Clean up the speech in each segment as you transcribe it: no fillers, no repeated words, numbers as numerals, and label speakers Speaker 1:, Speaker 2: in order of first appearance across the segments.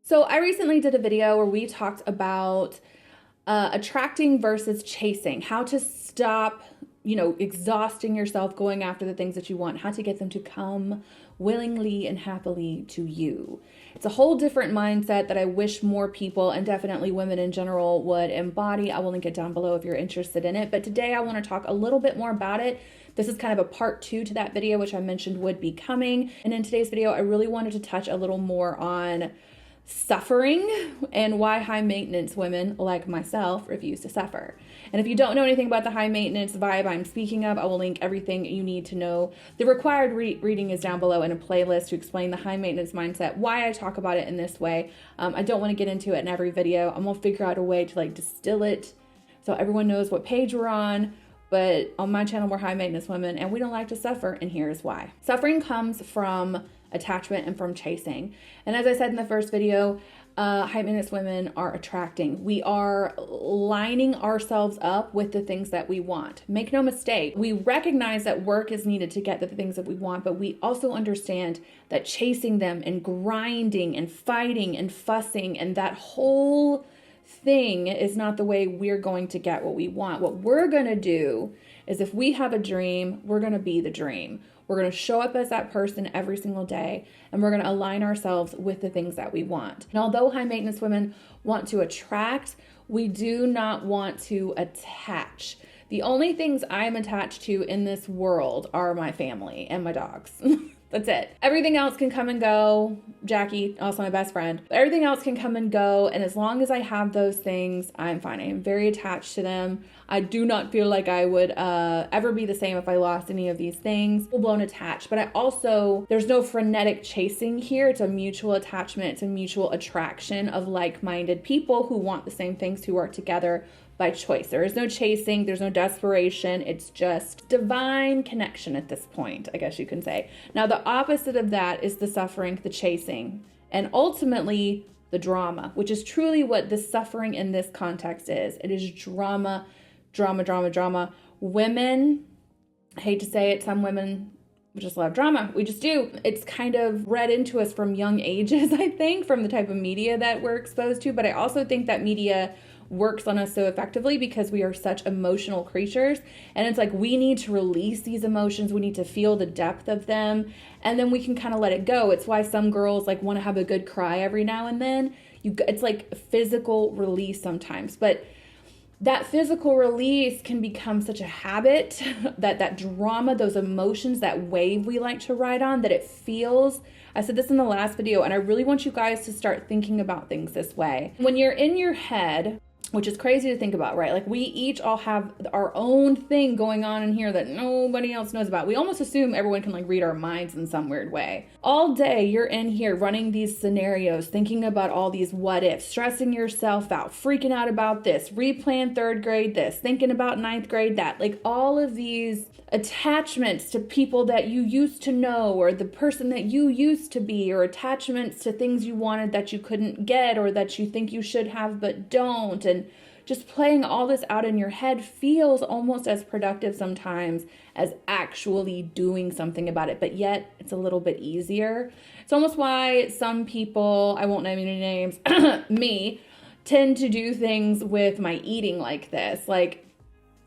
Speaker 1: So I recently did a video where we talked about attracting versus chasing, how to stop, exhausting yourself going after the things that you want, how to get them to come willingly and happily to you. It's a whole different mindset that I wish more people, and definitely women in general, would embody. I will link it down below if you're interested in it. But today I want to talk a little bit more about it. This is kind of a part 2 to that video, which I mentioned would be coming. And in today's video, I really wanted to touch a little more on suffering and why high maintenance women like myself refuse to suffer. And if you don't know anything about the high maintenance vibe I'm speaking of, I will link everything you need to know. The required reading is down below in a playlist to explain the high maintenance mindset, why I talk about it in this way. I don't want to get into it in every video. I'm gonna figure out a way to distill it so everyone knows what page we're on. But on my channel, we're high maintenance women and we don't like to suffer, and here's why. Suffering comes from attachment and from chasing. And as I said in the first video, high maintenance women are attracting. We are lining ourselves up with the things that we want. Make no mistake, we recognize that work is needed to get the things that we want, but we also understand that chasing them and grinding and fighting and fussing and that whole thing is not the way we're going to get what we want. What we're going to do is, if we have a dream, we're going to be the dream. We're going to show up as that person every single day, and we're going to align ourselves with the things that we want. And although high maintenance women want to attract, we do not want to attach. The only things I'm attached to in this world are my family and my dogs. That's it. Everything else can come and go. Jackie, also my best friend. Everything else can come and go. And as long as I have those things, I'm fine. I am very attached to them. I do not feel like I would ever be the same if I lost any of these things. Full-blown attached. But I also, there's no frenetic chasing here. It's a mutual attachment. It's a mutual attraction of like-minded people who want the same things, who are together by choice. There is no chasing, there's no desperation. It's just divine connection at this point, I guess you can say. Now, the opposite of that is the suffering, the chasing, and ultimately the drama, which is truly what the suffering in this context is. It is drama, drama, drama, drama. Women, I hate to say it, some women just love drama. We just do. It's kind of read into us from young ages, I think, from the type of media that we're exposed to. But I also think that media works on us so effectively because we are such emotional creatures, and it's like we need to release these emotions, we need to feel the depth of them, and then we can kind of let it go. It's why some girls want to have a good cry every now and then. It's like physical release sometimes, but that physical release can become such a habit that drama, those emotions, that wave we like to ride on, that it feels, I said this in the last video, and I really want you guys to start thinking about things this way. When you're in your head, which is crazy to think about, right? We each all have our own thing going on in here that nobody else knows about. We almost assume everyone can read our minds in some weird way. All day you're in here running these scenarios, thinking about all these what ifs, stressing yourself out, freaking out about this, replan 3rd grade this, thinking about 9th grade that. All of these attachments to people that you used to know, or the person that you used to be, or attachments to things you wanted that you couldn't get, or that you think you should have but don't. And just playing all this out in your head feels almost as productive sometimes as actually doing something about it, but yet it's a little bit easier. It's almost why some people, I won't name any names, me, tend to do things with my eating like this.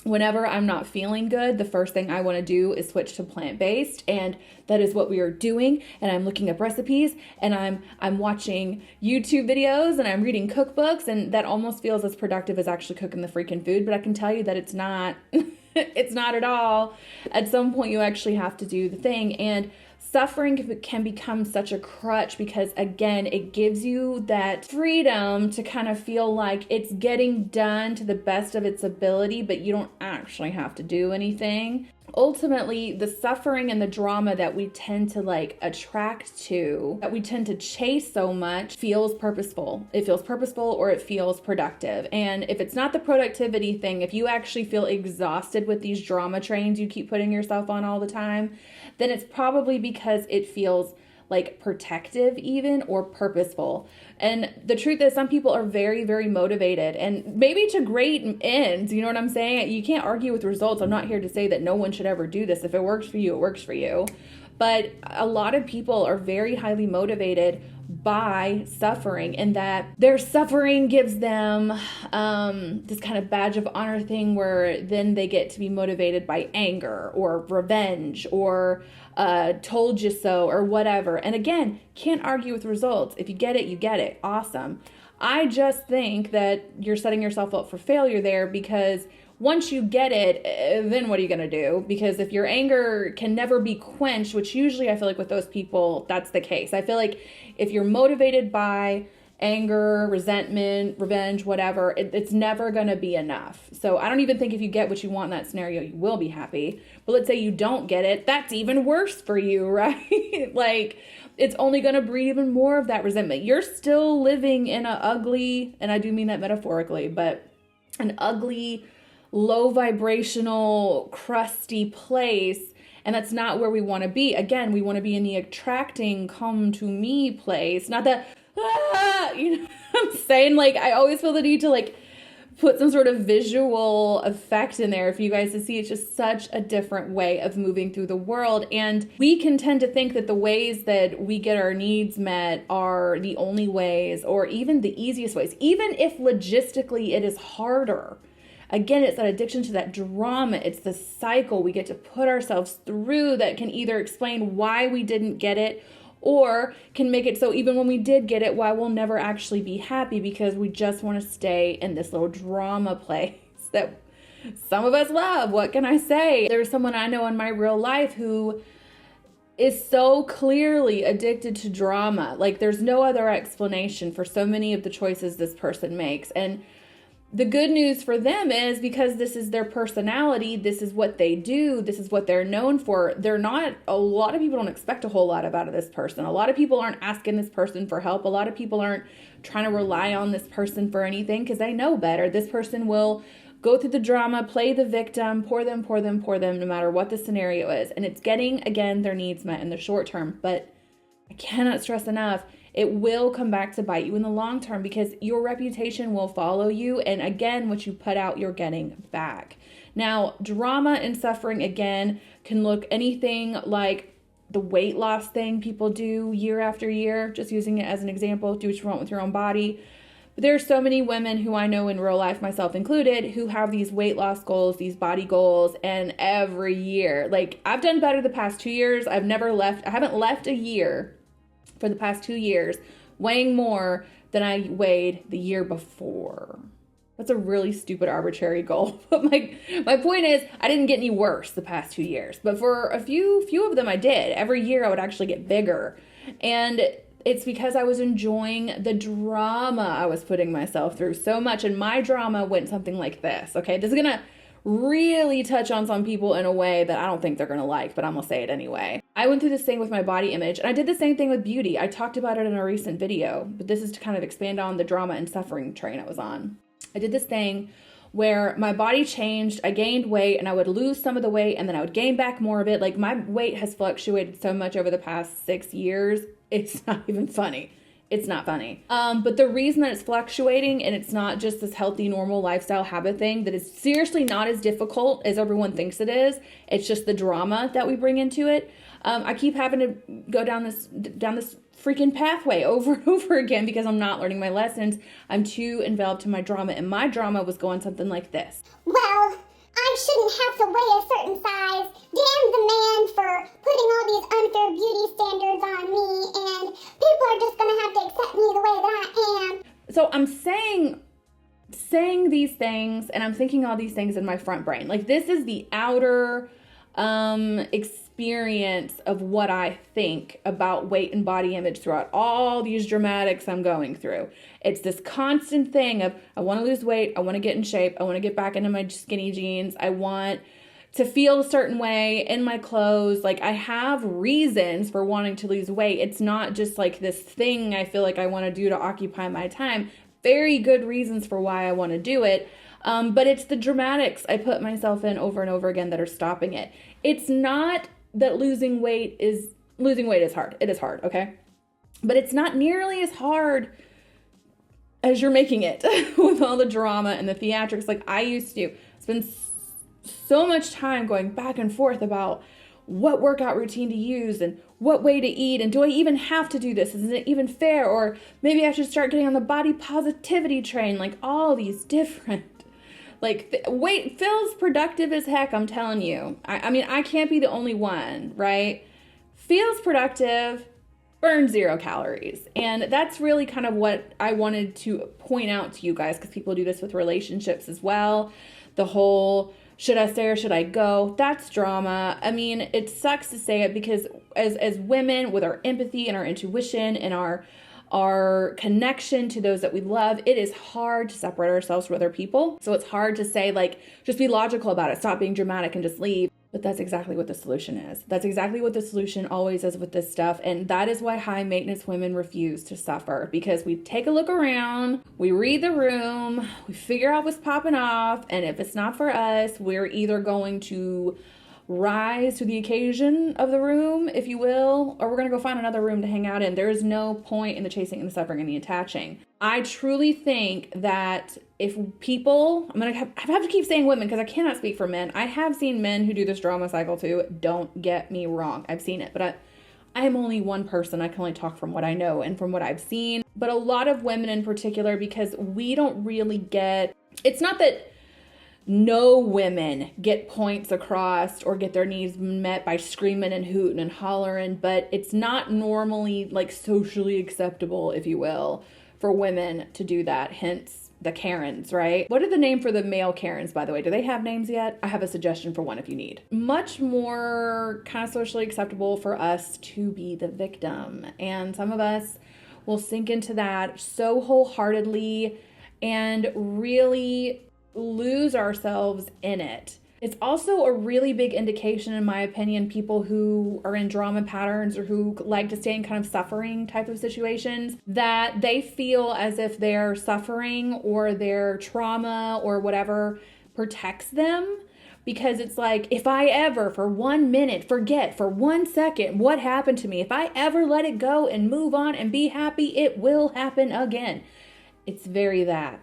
Speaker 1: Whenever I'm not feeling good, the first thing I want to do is switch to plant-based, and that is what we are doing. And I'm looking up recipes, and I'm watching YouTube videos, and I'm reading cookbooks, and that almost feels as productive as actually cooking the freaking food. But I can tell you that it's not. It's not at all. At some point, you actually have to do the thing, and suffering can become such a crutch because, again, it gives you that freedom to kind of feel like it's getting done to the best of its ability, but you don't actually have to do anything. Ultimately, the suffering and the drama that we tend to attract to, that we tend to chase so much, feels purposeful. It feels purposeful, or it feels productive. And if it's not the productivity thing, if you actually feel exhausted with these drama trains you keep putting yourself on all the time, then it's probably because it feels protective even, or purposeful. And the truth is, some people are very, very motivated, and maybe to great ends, you know what I'm saying? You can't argue with results. I'm not here to say that no one should ever do this. If it works for you, it works for you. But a lot of people are very highly motivated by suffering, and that their suffering gives them this kind of badge of honor thing where then they get to be motivated by anger or revenge or told you so or whatever. And again, can't argue with results. If you get it, you get it. Awesome. I just think that you're setting yourself up for failure there, because once you get it, then what are you going to do? Because if your anger can never be quenched, which usually I feel like with those people, that's the case. I feel like if you're motivated by anger, resentment, revenge, whatever, it's never going to be enough. So I don't even think if you get what you want in that scenario, you will be happy. But let's say you don't get it, that's even worse for you, right? Like, it's only going to breed even more of that resentment. You're still living in an ugly, and I do mean that metaphorically, but an ugly, low vibrational, crusty place. And that's not where we want to be. Again, we want to be in the attracting, come to me place. Not that, you know what I'm saying? Like, I always feel the need to like put some sort of visual effect in there for you guys to see. It's just such a different way of moving through the world. And we can tend to think that the ways that we get our needs met are the only ways, or even the easiest ways, even if logistically it is harder. Again, it's that addiction to that drama. It's the cycle we get to put ourselves through that can either explain why we didn't get it, or can make it so even when we did get it, why we'll never actually be happy, because we just want to stay in this little drama place that some of us love. What can I say? There's someone I know in my real life who is so clearly addicted to drama. Like, there's no other explanation for so many of the choices this person makes. And the good news for them is, because this is their personality, this is what they do, this is what they're known for, a lot of people don't expect a whole lot out of this person. A lot of people aren't asking this person for help. A lot of people aren't trying to rely on this person for anything, because they know better. This person will go through the drama, play the victim, pour them, no matter what the scenario is. And it's getting, again, their needs met in the short term. But I cannot stress enough, it will come back to bite you in the long term, because your reputation will follow you. And again, what you put out, you're getting back. Now, drama and suffering, again, can look anything like the weight loss thing people do year after year, just using it as an example. Do what you want with your own body. But there are so many women who I know in real life, myself included, who have these weight loss goals, these body goals, and every year, like, I've done better the past 2 years. I haven't left a year for the past 2 years weighing more than I weighed the year before. That's a really stupid, arbitrary goal. But my point is, I didn't get any worse the past 2 years. But for a few of them, I did. Every year I would actually get bigger. And it's because I was enjoying the drama I was putting myself through so much. And my drama went something like this. Okay, this is going to really touch on some people in a way that I don't think they're going to like, but I'm going to say it anyway. I went through this thing with my body image, and I did the same thing with beauty. I talked about it in a recent video, but this is to kind of expand on the drama and suffering train I was on. I did this thing where my body changed, I gained weight, and I would lose some of the weight, and then I would gain back more of it. Like, my weight has fluctuated so much over the past 6 years, it's not even funny. It's not funny. But the reason that it's fluctuating, and it's not just this healthy, normal lifestyle habit thing that is seriously not as difficult as everyone thinks it is. It's just the drama that we bring into it. I keep having to go down this freaking pathway over and over again because I'm not learning my lessons. I'm too enveloped in my drama, and my drama was going something like this.
Speaker 2: Well, I shouldn't have to weigh a certain size. Damn the man for putting all these unfair beauty standards on me, and people are just gonna have to accept me the way that I am.
Speaker 1: So I'm saying these things, and I'm thinking all these things in my front brain. Like, this is the outer experience of what I think about weight and body image throughout all these dramatics I'm going through. It's this constant thing of, I want to lose weight, I want to get in shape, I want to get back into my skinny jeans, I want to feel a certain way in my clothes. Like, I have reasons for wanting to lose weight. It's not just like this thing I feel like I want to do to occupy my time. Very good reasons for why I want to do it. But it's the dramatics I put myself in over and over again that are stopping it. It's not that losing weight is hard. It is hard, okay? But it's not nearly as hard as you're making it with all the drama and the theatrics like I used to. Spend so much time going back and forth about what workout routine to use and what way to eat. And do I even have to do this? Is it even fair? Or maybe I should start getting on the body positivity train. Like all these different, wait, feels productive as heck, I'm telling you. I mean, I can't be the only one, right? Feels productive, burn 0 calories. And that's really kind of what I wanted to point out to you guys, because people do this with relationships as well. The whole, should I stay or should I go? That's drama. I mean, it sucks to say it, because as women, with our empathy and our intuition and our connection to those that we love, it is hard to separate ourselves from other people. So it's hard to say, like, just be logical about it, stop being dramatic and just leave. But that's exactly what the solution is. That's exactly what the solution always is with this stuff. And that is why high maintenance women refuse to suffer, because we take a look around, we read the room, we figure out what's popping off. And if it's not for us, we're either going to rise to the occasion of the room, if you will, or we're going to go find another room to hang out in. There is no point in the chasing and the suffering and the attaching. I truly think that if people, I have to keep saying women because I cannot speak for men. I have seen men who do this drama cycle too. Don't get me wrong. I've seen it, but I am only one person. I can only talk from what I know and from what I've seen. But a lot of women in particular, because we don't really get, it's not that no women get points across or get their needs met by screaming and hooting and hollering, but it's not normally like socially acceptable, if you will, for women to do that. Hence the Karens, right? What are the name for the male Karens, by the way? Do they have names yet? I have a suggestion for one if you need. Much more kind of socially acceptable for us to be the victim. And some of us will sink into that so wholeheartedly and really lose ourselves in it. It's also a really big indication, in my opinion, people who are in drama patterns or who like to stay in kind of suffering type of situations, that they feel as if their suffering or their trauma or whatever protects them. Because it's like, if I ever for 1 minute forget for 1 second what happened to me, if I ever let it go and move on and be happy, it will happen again. It's very that.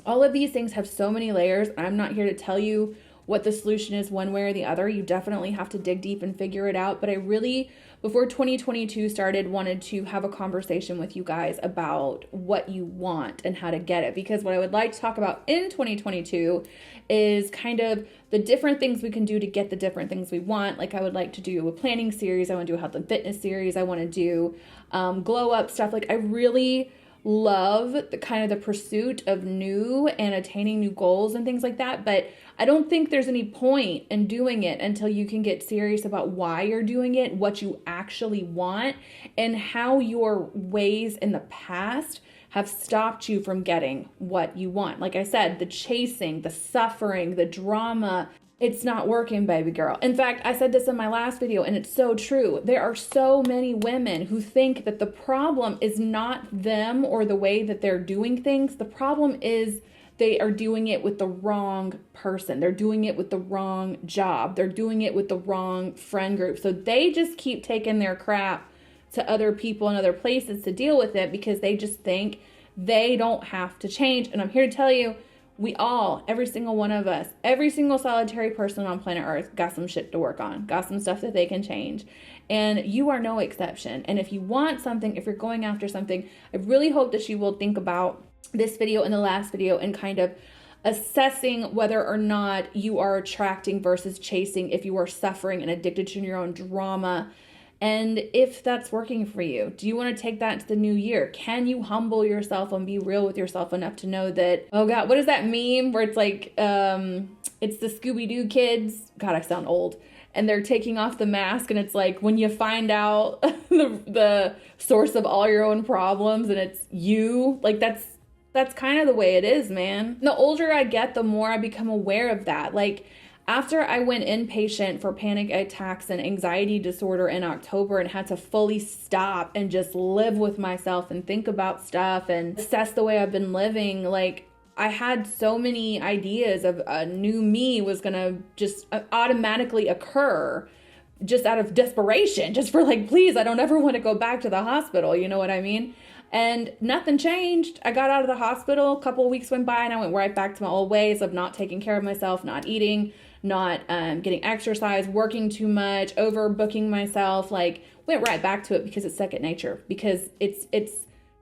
Speaker 1: All of these things have so many layers. I'm not here to tell you what the solution is one way or the other. You definitely have to dig deep and figure it out. But I really, before 2022 started, wanted to have a conversation with you guys about what you want and how to get it. Because what I would like to talk about in 2022 is kind of the different things we can do to get the different things we want. Like I would like to do a planning series. I want to do a health and fitness series. I want to do glow up stuff. Like I really love the kind of the pursuit of new and attaining new goals and things like that. But I don't think there's any point in doing it until you can get serious about why you're doing it, what you actually want, and how your ways in the past have stopped you from getting what you want. Like I said, the chasing, the suffering, the drama, it's not working, baby girl. In fact, I said this in my last video, and it's so true. There are so many women who think that the problem is not them or the way that they're doing things. The problem is they are doing it with the wrong person. They're doing it with the wrong job. They're doing it with the wrong friend group. So they just keep taking their crap to other people and other places to deal with it because they just think they don't have to change. And I'm here to tell you, we all, every single one of us, every single solitary person on planet Earth got some shit to work on, got some stuff that they can change. And you are no exception. And if you want something, if you're going after something, I really hope that you will think about this video and the last video and kind of assessing whether or not you are attracting versus chasing, if you are suffering and addicted to your own drama. And if that's working for you, do you want to take that into the new year? Can you humble yourself and be real with yourself enough to know that, oh God, what is that meme where it's like, it's the Scooby-Doo kids. God, I sound old. And they're taking off the mask and it's like when you find out the source of all your own problems and it's you, like that's kind of the way it is, man. The older I get, the more I become aware of that. Like, after I went inpatient for panic attacks and anxiety disorder in October and had to fully stop and just live with myself and think about stuff and assess the way I've been living, like I had so many ideas of a new me was gonna just automatically occur just out of desperation, just for like, please, I don't ever want to go back to the hospital, you know what I mean? And nothing changed. I got out of the hospital, a couple of weeks went by and I went right back to my old ways of not taking care of myself, not eating, not getting exercise, working too much, overbooking myself, like went right back to it because it's second nature, because it's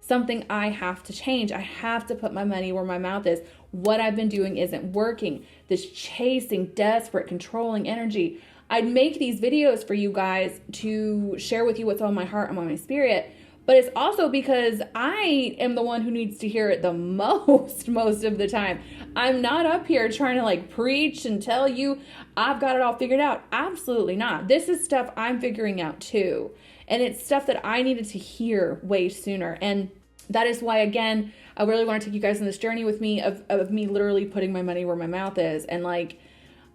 Speaker 1: something I have to change. I have to put my money where my mouth is. What I've been doing isn't working. This chasing, desperate, controlling energy. I'd make these videos for you guys to share with you what's on my heart and on my spirit, but it's also because I am the one who needs to hear it the most of the time. I'm not up here trying to like preach and tell you I've got it all figured out. Absolutely not. This is stuff I'm figuring out too. And it's stuff that I needed to hear way sooner. And that is why, again, I really want to take you guys on this journey with me of me literally putting my money where my mouth is. And like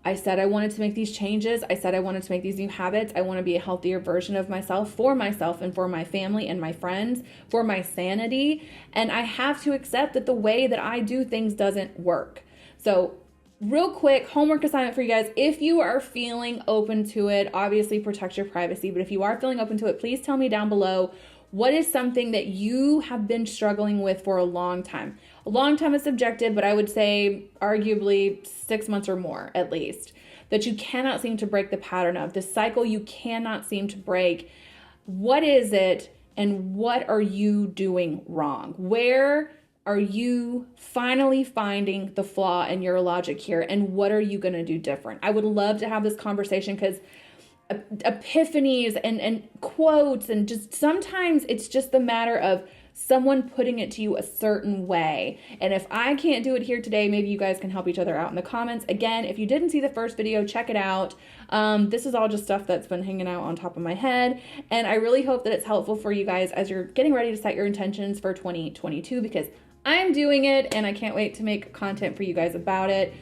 Speaker 1: I said, I wanted to make these changes. I said I wanted to make these new habits. I want to be a healthier version of myself and for my family and my friends, for my sanity. And I have to accept that the way that I do things doesn't work. So real quick, homework assignment for you guys. If you are feeling open to it, obviously protect your privacy. But if you are feeling open to it, please tell me down below, what is something that you have been struggling with for a long time? A long time is subjective, but I would say arguably 6 months or more at least, that you cannot seem to break the pattern of, the cycle you cannot seem to break. What is it, and what are you doing wrong? Where are you finally finding the flaw in your logic here, and what are you going to do different? I would love to have this conversation, because epiphanies and quotes, and just sometimes it's just the matter of someone putting it to you a certain way. And if I can't do it here today, maybe you guys can help each other out in the comments. Again, if you didn't see the first video, check it out. This is all just stuff that's been hanging out on top of my head. And I really hope that it's helpful for you guys as you're getting ready to set your intentions for 2022, because I'm doing it and I can't wait to make content for you guys about it.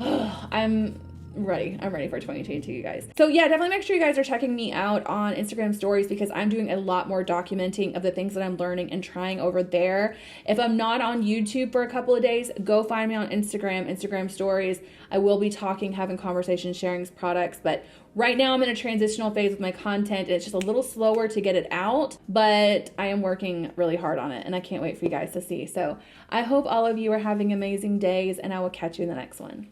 Speaker 1: I'm ready for 2022, you guys. So yeah, definitely make sure you guys are checking me out on Instagram stories, because I'm doing a lot more documenting of the things that I'm learning and trying over there. If I'm not on YouTube for a couple of days, go find me on Instagram stories. I will be talking, having conversations, sharing products, but right now I'm in a transitional phase with my content. It's just a little slower to get it out, but I am working really hard on it and I can't wait for you guys to see. So I hope all of you are having amazing days, and I will catch you in the next one.